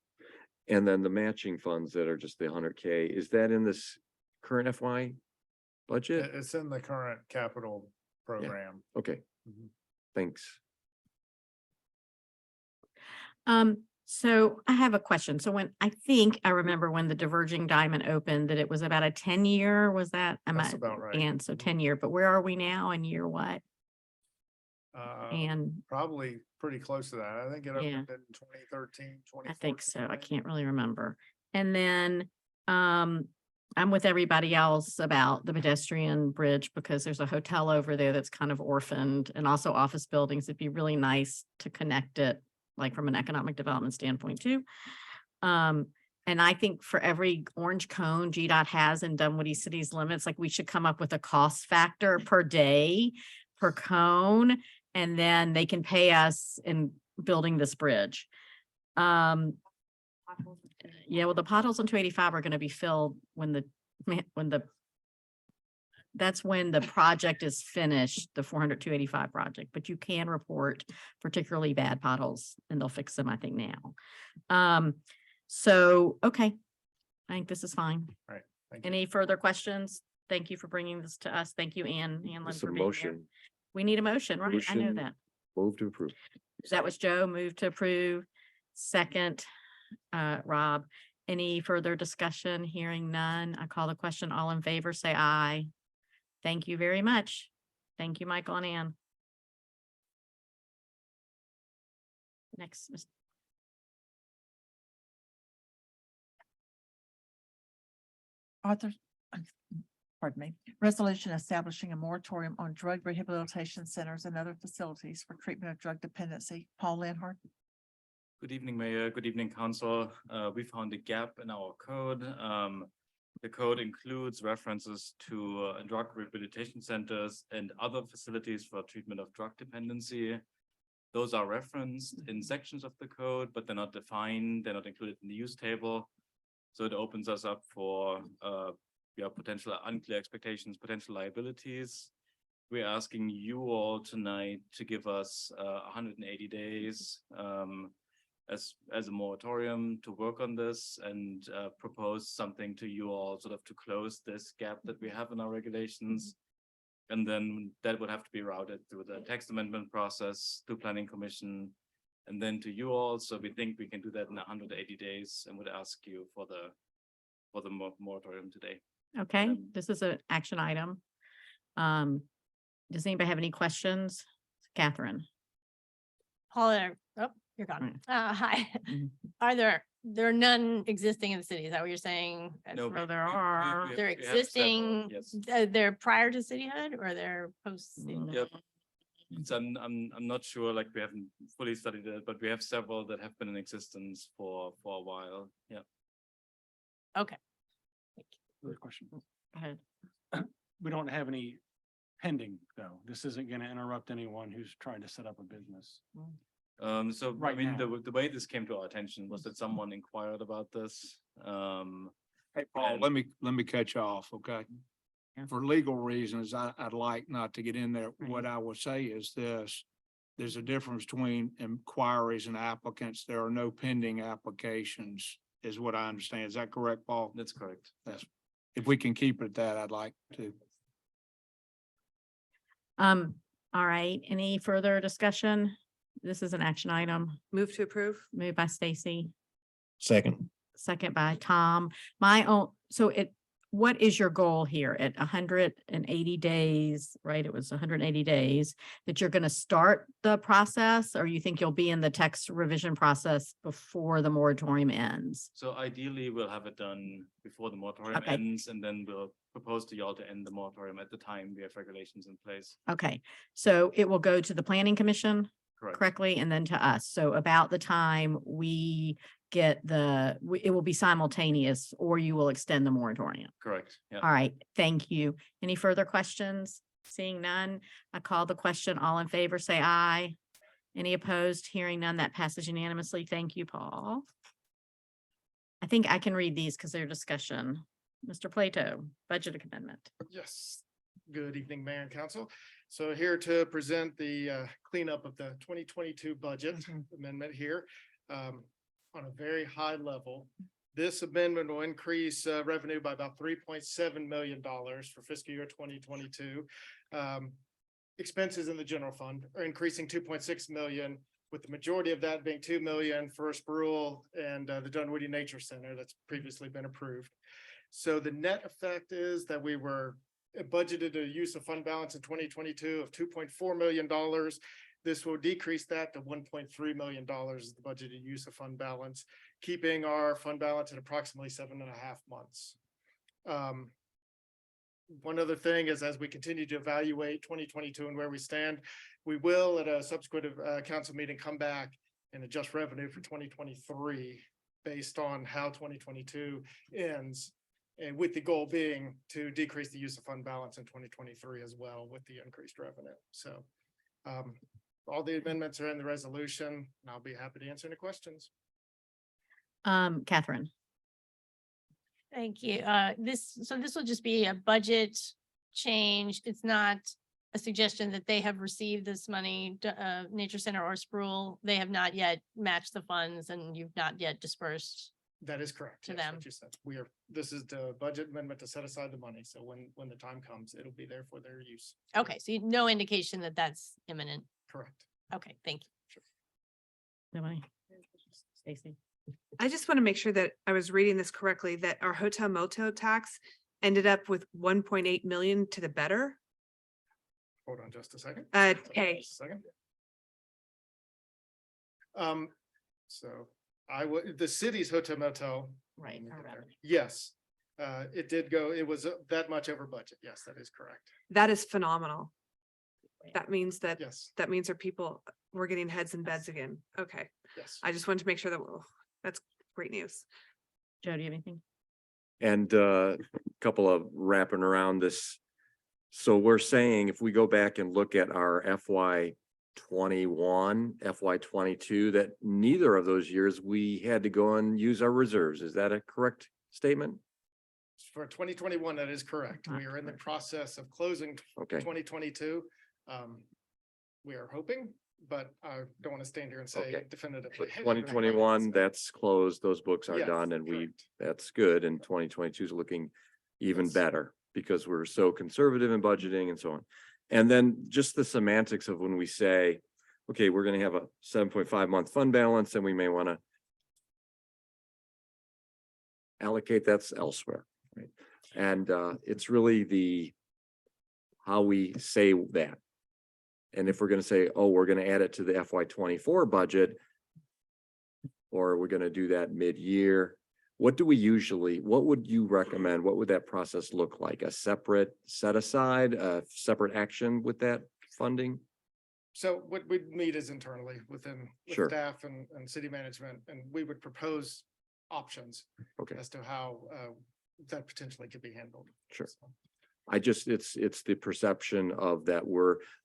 S10: And then the matching funds that are just the 100K, is that in this current FY budget?
S15: It's in the current capital program.
S10: Okay,
S15: Mhm.
S10: thanks.
S1: So I have a question. So I remember when the Diverging Diamond opened, that it was about a 10-year, was that?
S15: That's about right.
S1: And so 10-year, but where are we now in year what?
S15: Uh,
S1: And
S15: Probably pretty close to that. I think it
S1: Yeah.
S15: opened in 2013, 2014.
S1: I think so. I can't really remember. And then, I'm with everybody else about the pedestrian bridge because there's a hotel over there that's kind of orphaned and also office buildings. It'd be really nice to connect it, like from an economic development standpoint too. And I think for every orange cone GDOT has in Dunwoody city's limits, like we should come up with a cost factor per day, per cone, and then they can pay us in building this bridge. Yeah, well, the potholes on 285 are gonna be filled when that's when the project is finished, the 285 project, but you can report particularly bad potholes and they'll fix them, I think now. So, okay. I think this is fine.
S15: Right. Thank you.
S1: Any further questions? Thank you for bringing this to us. Thank you, Ann Hanlon,
S10: It's a
S1: for being here.
S10: motion,
S1: We need a motion, right? I know
S10: Motion.
S1: that.
S10: move to approve.
S1: That was Joe, moved to approve. Second, Rob. Any further discussion? Hearing none. I call the question. All in favor, say aye. Thank you very much. Thank you, Michael and Ann. Next,
S12: Arthur, pardon me, resolution establishing a moratorium on drug rehabilitation centers and other facilities for treatment of drug dependency. Paul Lanhard.
S7: Good evening, Mayor. Good evening, Council. We found a gap in our code. The code includes references to drug rehabilitation centers and other facilities for treatment of drug dependency. Those are referenced in sections of the code, but they're not defined. They're not included in the use table. So it opens us up for potential unclear expectations, potential liabilities. We're asking you all tonight to give us 180 days as a moratorium to work on this and propose something to you all sort of to close this gap that we have in our regulations. And then that would have to be routed through the text amendment process to Planning Commission and then to you all. So we think we can do that in 180 days and would ask you for the moratorium today.
S1: okay, this is an action item. Does anybody have any questions? Catherine?
S2: Paula, oh, you're gone. Hi.
S1: Mhm.
S2: Are there are none existing in the city? Is that what you're saying?
S7: No,
S1: Well, there are.
S2: They're
S7: we have several,
S2: existing,
S7: yes.
S2: they're prior to cityhood or they're post?
S7: Yep. So I'm not sure, like we haven't fully studied it, but we have several that have been in existence for a while. Yeah.
S2: Okay.
S17: Another question.
S1: Go ahead.
S17: We don't have any pending, though. This isn't gonna interrupt anyone who's trying to set up a business.
S7: So I
S17: Right
S7: mean,
S17: now.
S7: the way this came to our attention was that someone inquired about this.
S14: Hey, Paul,
S7: And-
S14: let me cut you off, okay?
S1: Yeah.
S14: For legal reasons, I'd like not to get in there. What I will say is this. There's a difference between inquiries and applicants. There are no pending applications, is what I understand. Is that correct, Paul?
S7: That's correct.
S14: Yes. If we can keep it at that, I'd like to.
S1: All right, any further discussion? This is an action item.
S13: Move to approve.
S1: Moved by Stacy,
S16: Second.
S1: second by Tom. What is your goal here at 180 days, right? It was 180 days that you're gonna start the process, or you think you'll be in the text revision process before the moratorium ends?
S7: So ideally, we'll have it done before the moratorium
S1: Okay.
S7: ends, and then we'll propose to y'all to end the moratorium at the time we have regulations in place.
S1: Okay, so it will go to the planning commission
S7: Correct.
S1: correctly and then to us. So about the time we get it will be simultaneous or you will extend the moratorium.
S7: Correct. Yeah.
S1: All right, thank you. Any further questions? Seeing none, I call the question. All in favor, say aye. Any opposed? Hearing none, that passes unanimously. Thank you, Paul. I think I can read these because they're discussion. Mr. Plato, budget amendment.
S18: Yes. Good evening, Mayor and Council. So here to present the cleanup of the 2022 budget amendment here. On a very high level, this amendment will increase revenue by about $3.7 million for fiscal year 2022. Expenses in the general fund are increasing 2.6 million, with the majority of that being 2 million for Spruill and the Dunwoody Nature Center that's previously been approved. So the net effect is that we were budgeted a use of fund balance in 2022 of $2.4 million. This will decrease that to $1.3 million is the budgeted use of fund balance, keeping our fund balance at approximately 7.5 months. One other thing is, as we continue to evaluate 2022 and where we stand, we will at a subsequent council meeting come back and adjust revenue for 2023 based on how 2022 ends. And with the goal being to decrease the use of fund balance in 2023 as well with the increased revenue. So all the amendments are in the resolution, and I'll be happy to answer any questions.
S1: Catherine.
S2: Thank you. So this will just be a budget change. It's not a suggestion that they have received this money, Nature Center or Spruill. They have not yet matched the funds and you've not yet dispersed.
S18: That is correct.
S2: To
S18: Yes,
S2: them.
S18: what you said. This is the budget amendment to set aside the money. So when the time comes, it'll be there for their use.
S2: Okay, so no indication that that's imminent.
S18: Correct.
S2: Okay, thank you.
S1: Nobody? Stacy.
S13: I just want to make sure that I was reading this correctly, that our hotel motel tax ended up with 1.8 million to the better.
S18: Hold on just a second.
S13: Okay.
S18: Just a second. So I would, the city's hotel motel.
S1: Right.
S18: let me
S1: our
S18: get there.
S1: revenue.
S18: Yes, it did go, it was that much over budget. Yes, that is correct.
S13: That is phenomenal. That means that,
S18: Yes,
S13: that means our people, we're getting heads in beds again. Okay.
S18: yes.
S13: I just wanted to make sure that, that's great news.
S1: Joe, do you have anything?
S10: And couple of wrapping around this. So we're saying if we go back and look at our FY21, FY22, that neither of those years we had to go and use our reserves. Is that a correct statement?
S18: For 2021, that is correct. We are in the process of closing
S10: Okay.
S18: 2022. We are hoping, but I don't want to stand here and say
S10: Okay.
S18: definitively.
S10: 2021, that's closed. Those books are
S18: Yes,
S10: done and
S18: correct.
S10: that's good. And 2022 is looking even
S18: Yes.
S10: better because we're so conservative in budgeting and so on. And then just the semantics of when we say, okay, we're going to have a 7.5 month fund balance and we may want to allocate that's elsewhere. Right. And it's really how we say that. And if we're going to say, oh, we're going to add it to the FY24 budget, or we're going to do that mid-year, what would you recommend? What would that process look like? A separate set aside, a separate action with that funding?
S18: So what we'd meet is internally with
S10: Sure.
S18: staff and city management, and we would propose options
S10: Okay,
S18: as to how that potentially could be handled.
S10: sure.
S18: So,
S10: It's the perception of that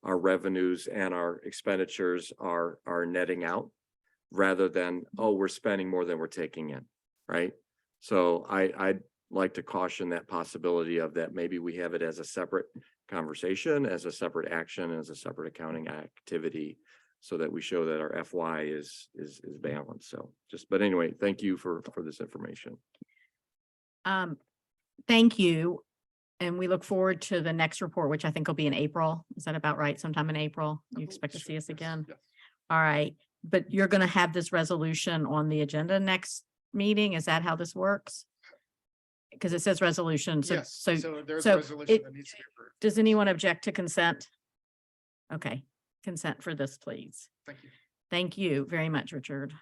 S10: our revenues and our expenditures are netting out rather than, oh, we're spending more than we're taking in, right? So I'd like to caution that possibility of that. Maybe we have it as a separate conversation, as a separate action, as a separate accounting activity, so that we show that our FY is balanced. So but anyway, thank you for this information.
S1: Thank you. And we look forward to the next report, which I think will be in April. Is that about right? Sometime in April? You expect to see us
S18: yes,
S1: again?
S18: yes.
S1: All right, but you're going to have this resolution on the agenda next meeting? Is that how this works? Because it says resolution, so,
S18: Yes,
S1: so,
S18: so there's
S1: so
S18: a resolution
S1: it-
S18: that needs to be approved.
S1: does anyone object to consent? Okay, consent for this, please.
S18: Thank you.
S1: Thank you very much, Richard.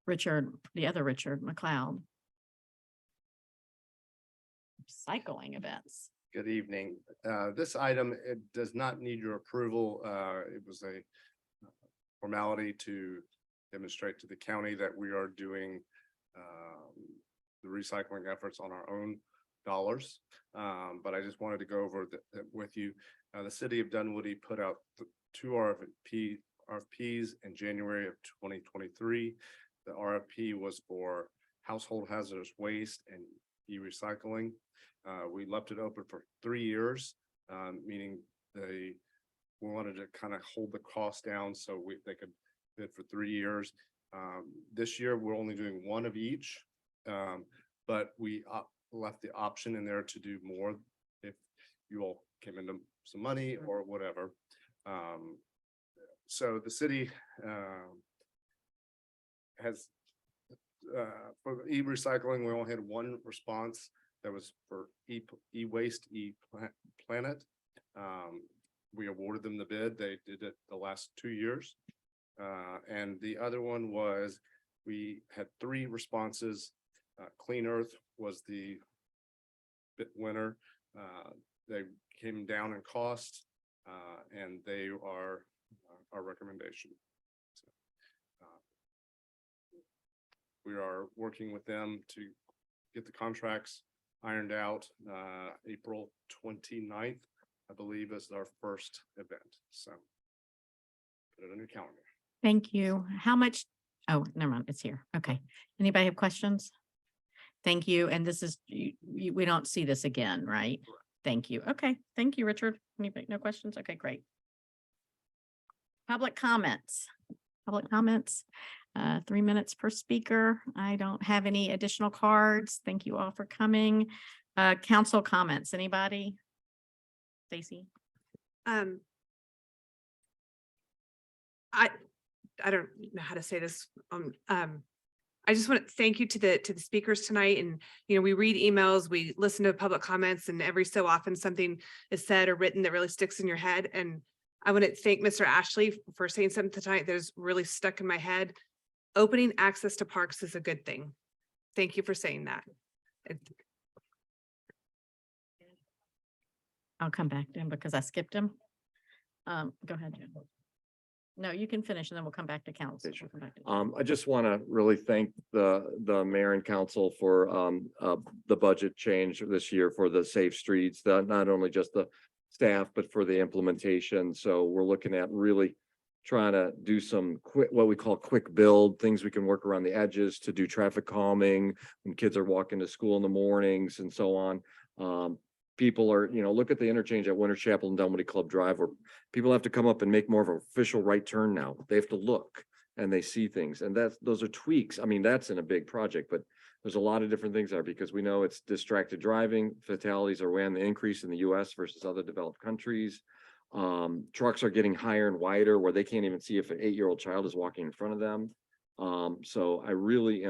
S1: Richard, the other Richard McLeod. Cycling events.
S8: Good evening. This item, it does not need your approval. It was a formality to demonstrate to the county that we are doing the recycling efforts on our own dollars. But I just wanted to go over that with you. The city of Dunwoody put out two RFPs in January of 2023. The RFP was for household hazardous waste and e-recycling. We left it open for 3 years, meaning we wanted to kind of hold the cost down so they could bid for 3 years. This year, we're only doing one of each, but we left the option in there to do more if you all came into some money or whatever. So the city has for the e-recycling, we only had one response that was for e-waste, e-planet. We awarded them the bid. They did it the last 2 years. And the other one was, we had 3 responses. Clean Earth was the winner. They came down in cost, and they are our recommendation. So, we are working with them to get the contracts ironed out. April 29th, I believe, is our first event. So put it on your calendar.
S1: Thank you. How much? Oh, never mind. It's here. Okay. Anybody have questions? Thank you. And this is, we don't see this again, right? Thank you. Okay. Thank you, Richard. Anybody, no questions? Okay, great. Public comments. Public comments. 3 minutes per speaker. I don't have any additional cards. Thank you all for coming. Council comments. Anybody? Stacy?
S13: I don't know how to say this. I just want to thank you to the speakers tonight. And, you know, we read emails, we listen to public comments, and every so often something is said or written that really sticks in your head. And I want to thank Mr. Ashley for saying something tonight that's really stuck in my head. Opening access to parks is a good thing. Thank you for saying that.
S1: I'll come back to him because I skipped him. Go ahead, Jim. No, you can finish and then we'll come back to council. We'll come back to
S10: I just want to really thank the mayor and council for the budget change this year for the safe streets, not only just the staff, but for the implementation. So we're looking at really trying to do some quick, what we call quick build, things we can work around the edges to do traffic calming when kids are walking to school in the mornings and so on. People are, look at the interchange at Winter Chapel and Dunwoody Club Drive, where people have to come up and make more of an official right turn now. They have to look and they see things, and those are tweaks. I mean, that's in a big project, but there's a lot of different things there because we know it's distracted driving. Fatalities are way on the increase in the US versus other developed countries. Trucks are getting higher and wider where they can't even see if an 8-year-old child is walking in front of them. So I really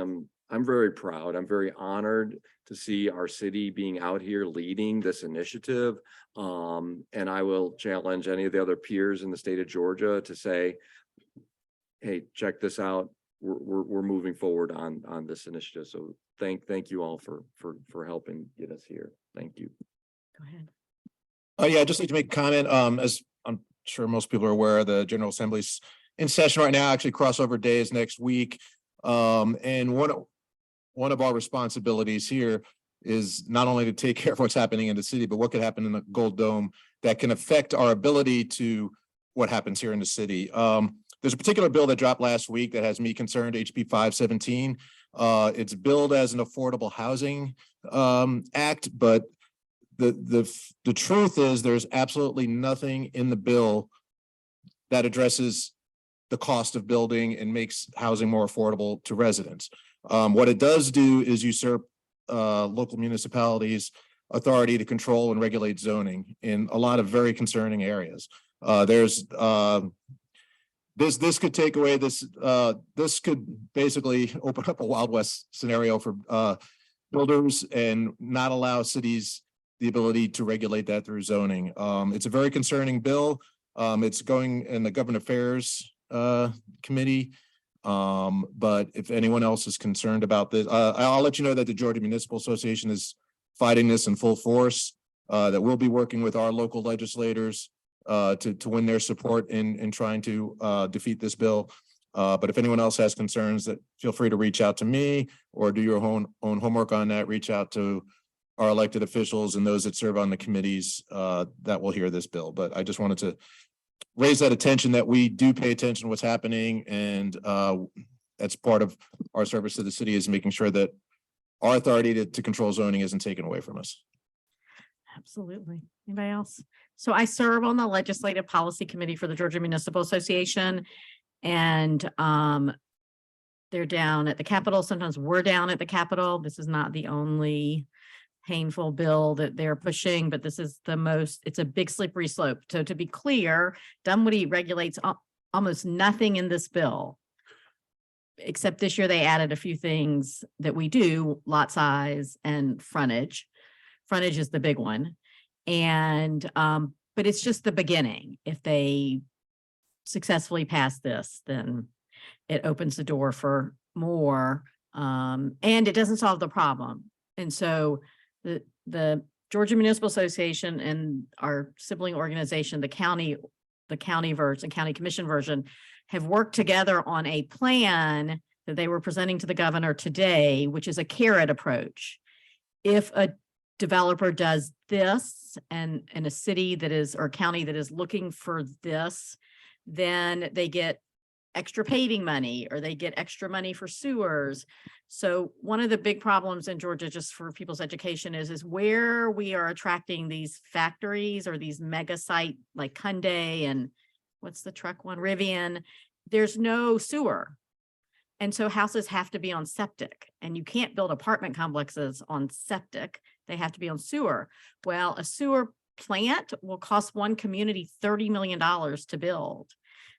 S10: I'm very proud. I'm very honored to see our city being out here leading this initiative. And I will challenge any of the other peers in the state of Georgia to say, hey, check this out. We're moving forward on this initiative. So thank you all for helping get us here. Thank you.
S1: Go ahead.
S16: Yeah, I just need to make a comment. As I'm sure most people are aware, the General Assembly's in session right now, actually crossover days next week. And one of our responsibilities here is not only to take care of what's happening in the city, but what could happen in the Gold Dome that can affect our ability to what happens here in the city. There's a particular bill that dropped last week that has me concerned, HB 517. It's billed as an affordable housing act, but the truth is there's absolutely nothing in the bill that addresses the cost of building and makes housing more affordable to residents. What it does do is usurp local municipalities' authority to control and regulate zoning in a lot of very concerning areas. This could take away this could basically open up a Wild West scenario for builders and not allow cities the ability to regulate that through zoning. It's a very concerning bill. It's going in the Government Affairs Committee. But if anyone else is concerned about this, I'll let you know that the Georgia Municipal Association is fighting this in full force, that we'll be working with our local legislators to win their support in trying to defeat this bill. But if anyone else has concerns, that feel free to reach out to me or do your own homework on that. Reach out to our elected officials and those that serve on the committees that will hear this bill. But I just wanted to raise that attention that we do pay attention to what's happening, and that's part of our service to the city, is making sure that our authority to control zoning isn't taken away from us.
S1: Absolutely. Anybody else? So I serve on the Legislative Policy Committee for the Georgia Municipal Association, and they're down at the Capitol. Sometimes we're down at the Capitol. This is not the only painful bill that they're pushing, but this is the most, it's a big slippery slope. So to be clear, Dunwoody regulates almost nothing in this bill. Except this year they added a few things that we do, lot size and frontage. Frontage is the big one. And, but it's just the beginning. If they successfully pass this, then it opens the door for more. And it doesn't solve the problem. And so the Georgia Municipal Association and our sibling organization, the county version, county commission version, have worked together on a plan that they were presenting to the governor today, which is a carrot approach. If a developer does this and in a city that is, or county that is looking for this, then they get extra paving money or they get extra money for sewers. So one of the big problems in Georgia, just for people's education, is where we are attracting these factories or these mega site like Hyundai and what's the truck one, Rivian, there's no sewer. And so houses have to be on septic, and you can't build apartment complexes on septic. They have to be on sewer. Well, a sewer plant will cost one community $30 million to build.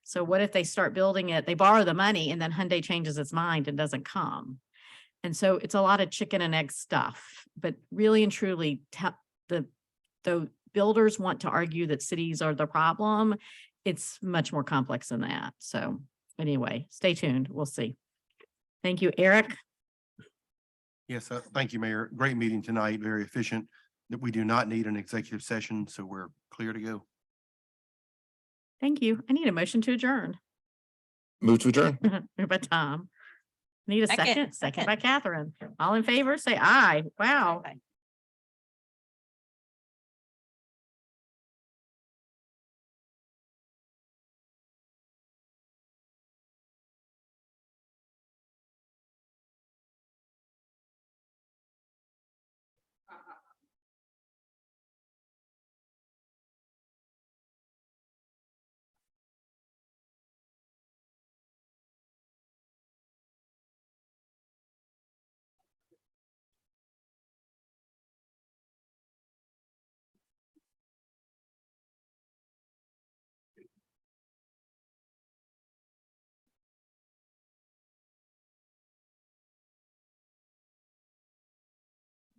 S1: So what if they start building it, they borrow the money and then Hyundai changes its mind and doesn't come. And so it's a lot of chicken and egg stuff, but really and truly the builders want to argue that cities are the problem. It's much more complex than that. So anyway, stay tuned. We'll see. Thank you, Eric.
S19: Yes, thank you, Mayor. Great meeting tonight, very efficient. That we do not need an executive session, so we're clear to go.
S1: Thank you. I need a motion to adjourn.
S16: Move to adjourn.
S1: Moved by Tom. Need a
S2: Second.
S1: second by Catherine. All in favor, say aye. Wow.